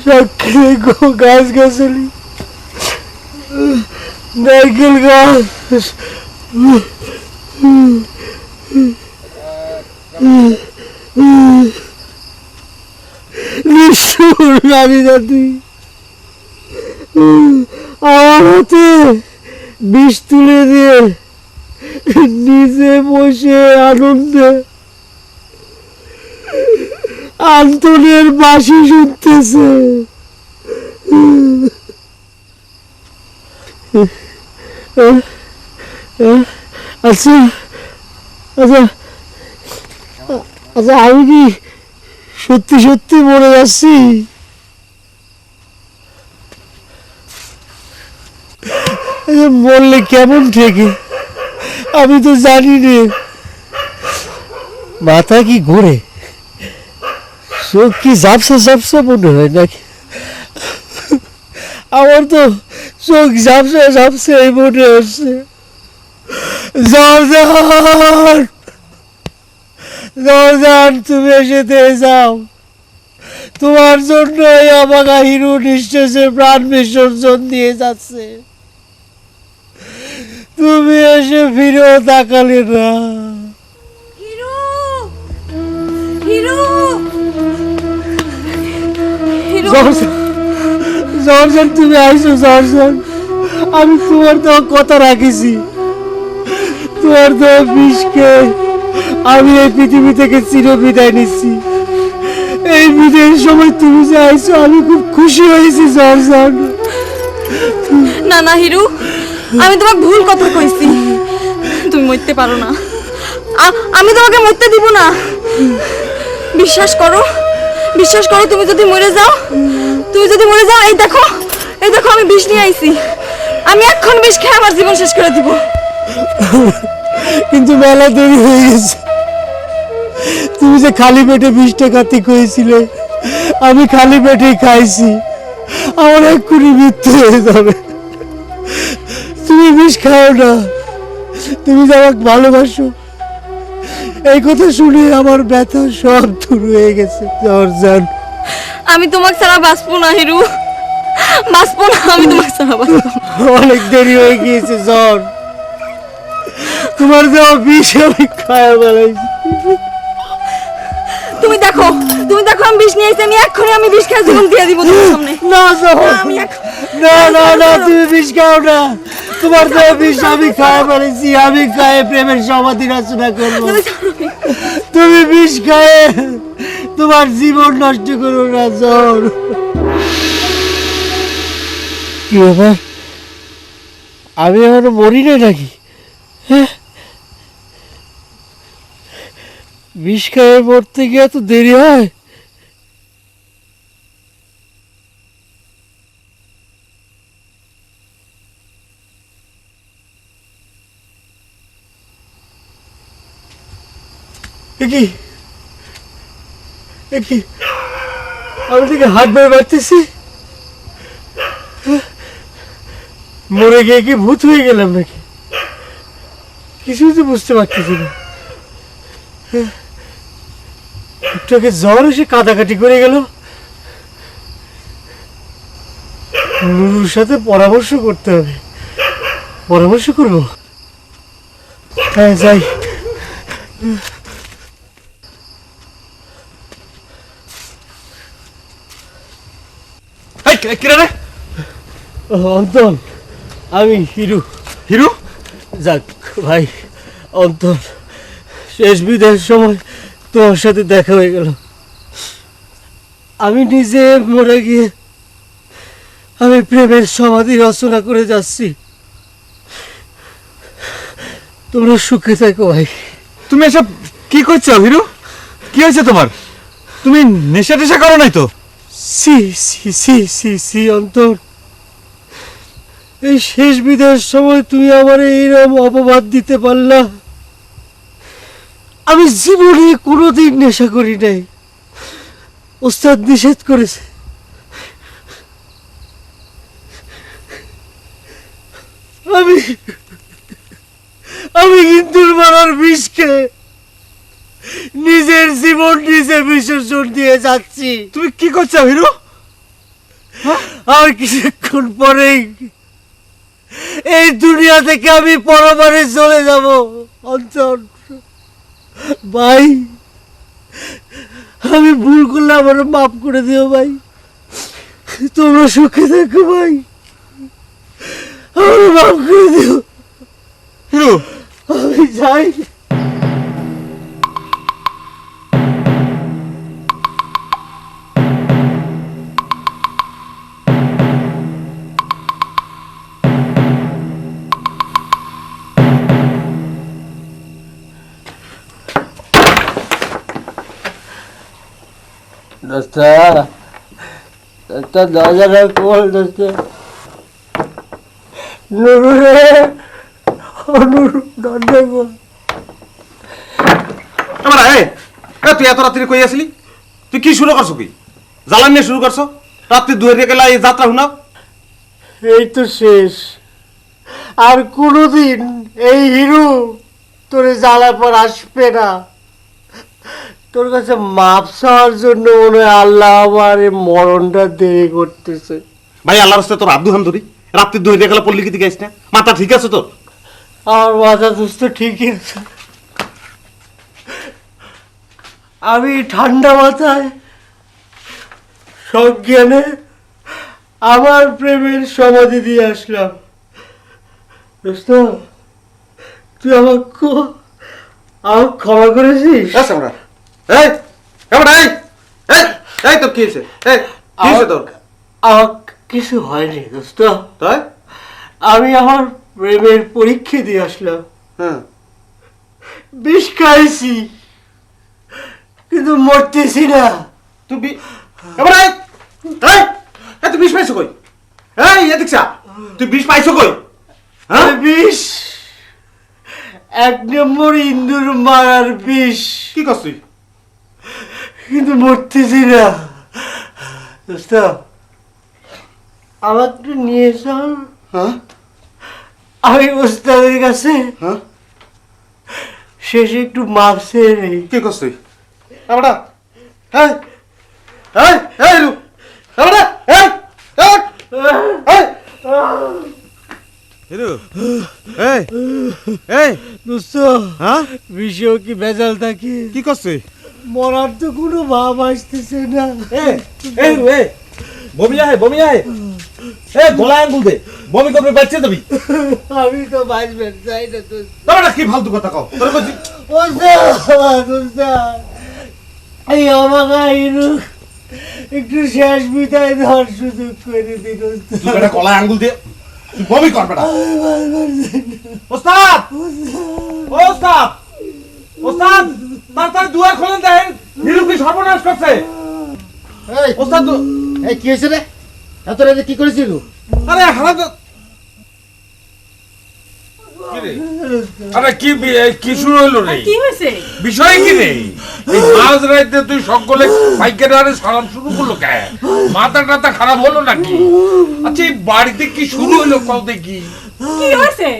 সাক্ষী গাছ গাছালি, নারকেল গাছ, নিষ্ঠুর নারী জাতি আমার হাতে বিষ তুলে দিয়ে নিজে বসে আনন্দে আন্তনের বাঁশি শুনতেছে। আচ্ছা আচ্ছা আচ্ছা, আমি কি সত্যি সত্যি মরে যাচ্ছি? মরলে কেমন থেকে আমি তো জানি রে। মাথা কি ঘুরে, চোখ কি ঝাপসা ঝাপসা মনে হয় নাকি? আমার তো চোখ ঝাপসা ঝাপসা মনে হচ্ছে। জর্দান, জর্দান, তুমি এসে যাও। তোমার জন্য আমাকে হিরো নিঃশ্বাসে প্রাণ বিসর্জন দিয়ে যাচ্ছে। তুমি এসে ফিরেও তাকালে না। জর্জন, তুমি আইসো জর্জন। আমি তোমার তো কথা রাখিছি। তোমার তো বিষকে আমি এই পৃথিবী থেকে চির বিদায় নিচ্ছি। এই বিদায়ের সময় তুমি যে আইসো আমি খুব খুশি হয়েছি জর্জন। না না হিরু, আমি তোমাকে ভুল কথা কইছি। তুমি মরতে পারো না, আমি তোমাকে মরতে দিব না। বিশ্বাস করো, বিশ্বাস করো। তুমি যদি মরে যাও, এই দেখো আমি বিষ নিয়ে আইছি। আমি এখন বিষ খেয়ে আমার জীবন শেষ করে দিব। কিন্তু মেলা দেরি হয়ে গেছে। তুমি যে খালি পেটে বিষটা খাতে কইছিলে, আমি খালি পেটেই খাইছি। আমার এক্ষুনি মৃত্যু হয়ে যাবে। তুমি বিষ খাও না, তুমি যে আমাকে ভালোবাসো। এই কথা শুনে আমার ব্যথা সব দূর হয়ে গেছে জর্জান। আমি তোমাকে ছাড়া বাঁচবো না হিরু, বাঁচবো না। আমি তোমাকে ছাড়া বাঁচবো। অনেক দেরি হয়ে গিয়েছে জন। তোমার দেওয়া বিষ আমি খায়া বেড়াইছি। তুমি দেখো আমি বিষ নিয়ে আইছি। আমি এক্ষুনি আমি বিষ খেয়ে জীবন দিয়ে দিব তোমার সামনে। না না না না, তুমি বিষ খাও না। তোমার দেওয়া বিষ আমি খায়া বেড়াইছি। আমি খায়ে প্রেমের সমাধি রচনা করবো। তুমি বিষ খায়ে তোমার জীবন নষ্ট করো না জন। কি ব্যাপার, আমি এখনো মরি নাই নাকি? হ্যাঁ, বিষ খায়ে মরতে গিয়ে তো দেরি হয়। আমি থেকে হাত বের বাড়তেছি। মরে গিয়ে কি ভূত হয়ে গেলাম নাকি? কিছুই তো বুঝতে পারতেছি না। একটুকে জ্বর এসে কাটাকাটি করে গেল। নুরুর সাথে পরামর্শ করতে হবে। পরামর্শ করবো? হ্যাঁ, যাই। অন্তন, আমি হিরু। হিরু? যাক ভাই অন্তন, শেষ বিদায়ের সময় তোমার সাথে দেখা হয়ে গেল। আমি নিজে মরে গিয়ে আমি প্রেমের সমাধি রচনা করে যাচ্ছি। তোমরা সুখে থাকো ভাই। তুমি এসব কি করছো হিরু? কি হয়েছে তোমার? তুমি নেশা টেশা করো নাই তো? সি সি সি সি সি অন্তর, এই শেষ বিদায়ের সময় তুমি আমার এইরকম অপবাদ দিতে পারলা। আমি জীবনে কোনোদিন নেশা করি নাই, ওস্তাদ নিষেধ করেছে। আমি আমি কিন্তু মারার বিষকে নিজের জীবন নিজে বিসর্জন দিয়ে যাচ্ছি। তুমি কি করছো হিরু? আর কিছুক্ষণ পরেই এই দুনিয়া থেকে আমি পরমারে চলে যাব অন্তর। ভাই, আমি ভুল করলে আমার মাফ করে দিও ভাই। তোমরা সুখে থাকো ভাই, আমার মাফ করে দিও। হিরু, আমি যাই। দরজাটা খোল দোস্ত। নুরু রে, নুরু দরজা খোল। তুই এত রাত্রি কই আসলি? তুই কি শুরু করছো? কি জ্বালান নিয়ে শুরু করছো? রাত্রি 2 গেলা এই যাত্রা শুনাও। এই তো শেষ, আর কোনোদিন এই হিরু তোরে জ্বালা পর আসবে না। তোর কাছে মাপ চাওয়ার জন্য মনে হয় আল্লাহ আমার এই মরণটা দেরি করতেছে। ভাই আল্লাহর রাস্তায় তোর আব্দু হান ধরি রাত্রি 2 গেলা পল্লী কি গাইস না? মাথা ঠিক আছে তোর? আমার মাথা দুস্থ ঠিকই আছে। আমি ঠান্ডা মাথায় সজ্ঞানে আমার প্রেমের সমাধি দিয়ে আসলাম। দোস্ত, তুই আমাকে ক্ষমা করেছিস? তোর কি হয়েছে? কি হয়েছে তোর? আমার কিছু হয়নি দোস্ত, তাই আমি আমার প্রেমের পরীক্ষা দিয়ে আসলাম। হ্যাঁ, বিষ খাইছি কিন্তু মরতেছি না। তুই তুই বিষ পাইছো কই? দেখছা তুই বিষ পাইছো কই? হ্যাঁ, বিষ, 1 নম্বর ইন্দুর মারার বিষ। কি করছ তুই? কিন্তু মরতেছি না দোস্ত, আমার একটু নিয়ে চল। হ্যাঁ আমি ওস্তাদের কাছে হ্যাঁ, শেষে একটু মাপ চেয়ে নেই। কি করছ তুই? আমরা দোস্ত, হ্যাঁ বিষেও কি ভেজাল থাকে? কি করছে? মরার তো কোনো ভাব আসতেছে না। বমি আয় গলা আঙ্গুল দে, বমি করবে বাচ্চা দেবি। আমি তো বাঁচবেন চাই না দোস্ত। তোরা কি ফালতু কথা কও? তোর কইছি এই আমাকে একটু শেষ বিদায় দেওয়ার সুযোগ করে দিন। তুই বেটা গলা আঙ্গুল দে, তুই বমি কর বেটা। ওস্তাদ, ওস্তাদ, ওস্তাদ, তাড়াতাড়ি দুয়ার খোলেন, দেখেন হিরু কি সর্বনাশ করছে। ওস্তাদ, এই কি হয়েছে রে? এত রাতে কি করেছিল? আরে হারাম, আরে কি শুরু হলো রে? কি হয়েছে? বিষয় কি রে? এই মাঝ রাতে তুই সকলে পাইকারি আরে সালাম শুরু করলো কেন? মাথা টাথা খারাপ হলো নাকি? আচ্ছা এই বাড়িতে কি শুরু হলো কল দেখি? কি হয়েছে?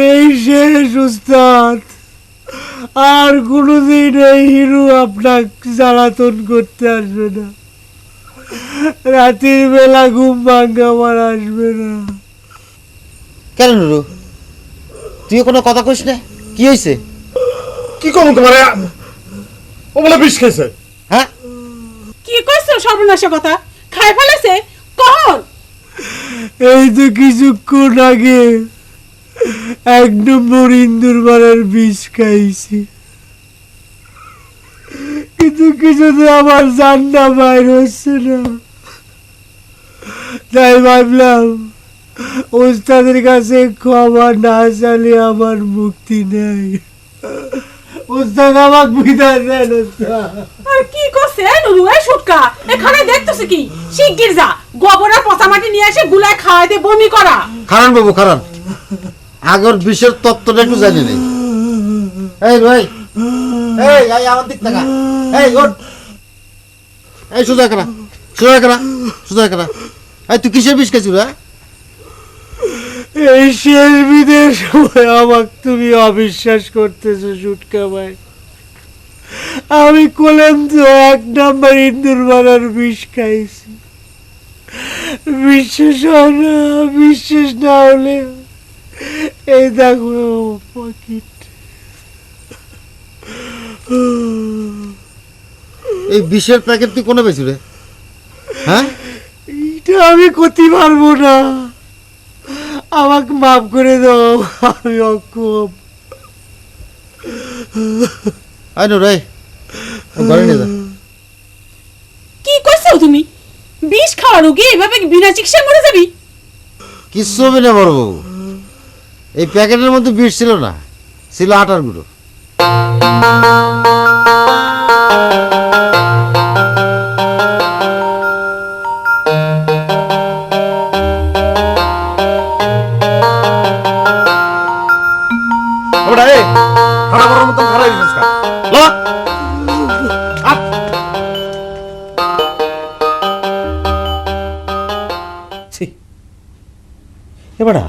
এই শেষ উস্তাদ, আর কোনোদিন এই হিরু আপনার জ্বালাতন করতে আসবে না। রাতের বেলা ঘুম ভাঙ্গা আমার আসবে না। কেন নুরু, তুই কোনো কথা কইস না? কি হয়েছে? কি করবো তোমার? ও বলে বিষ খেয়েছে। হ্যাঁ, কি কইছো সর্বনাশের কথা? খাই ফেলেছে কখন? এই তো কিছুক্ষণ আগে 1 নম্বর ইন্দুর মারার বিষ খাইছি, কিন্তু কিছুতে আমার জানটা বাইর হচ্ছে না। তাই ভাবলাম ওস্তাদের কাছে ক্ষমা না চাইলে আমার মুক্তি নেই। ওস্তাদ আমাকে বিদায় দেন। ওস্তাদ, আর কি করছে নুরু? এই সুটকা এখানে দেখতেছ কি? শিগগির যা, গোবরের পচা মাটি নিয়ে এসে গুলায় খাওয়াইতে বমি করা। খারান বাবু খারান, আগের বিষের তত্ত্বটা একটু জানি নেই। এই ভাই, এই আমার দিক টাকা, এই ওঠ, এই সোজা করা, সোজা করা, সোজা করা। এই তুই কিসের বিষ খাইছিস? এই শেষ বিদের সময় আমাকে তুমি অবিশ্বাস করতেছো সুটকা ভাই। আমি কোলেন তো 1 নম্বর ইন্দুর মারার বিষ খাইছি। বিশ্বাস হয় না, বিশ্বাস না হলে এই দেখো পকেট। এই বিষের প্যাকেট তুই কোনে পেয়েছি রে? হ্যাঁ, এটা আমি করতে পারবো না, আমাকে মাফ করে দাও, আমি অক্ষম। আই নো রে, ঘরে নিয়ে যা। কি করছো তুমি? বিষ খাওয়া রোগী এভাবে বিনা চিকিৎসায় মরে যাবি? কিচ্ছু হবে না বড় বাবু, এই প্যাকেটের মধ্যে বিষ ছিল না, ছিল আটার গুঁড়ো। ওটা এ খারাপ করার মতন খারাপ জিনিস খা ল আপ এবারা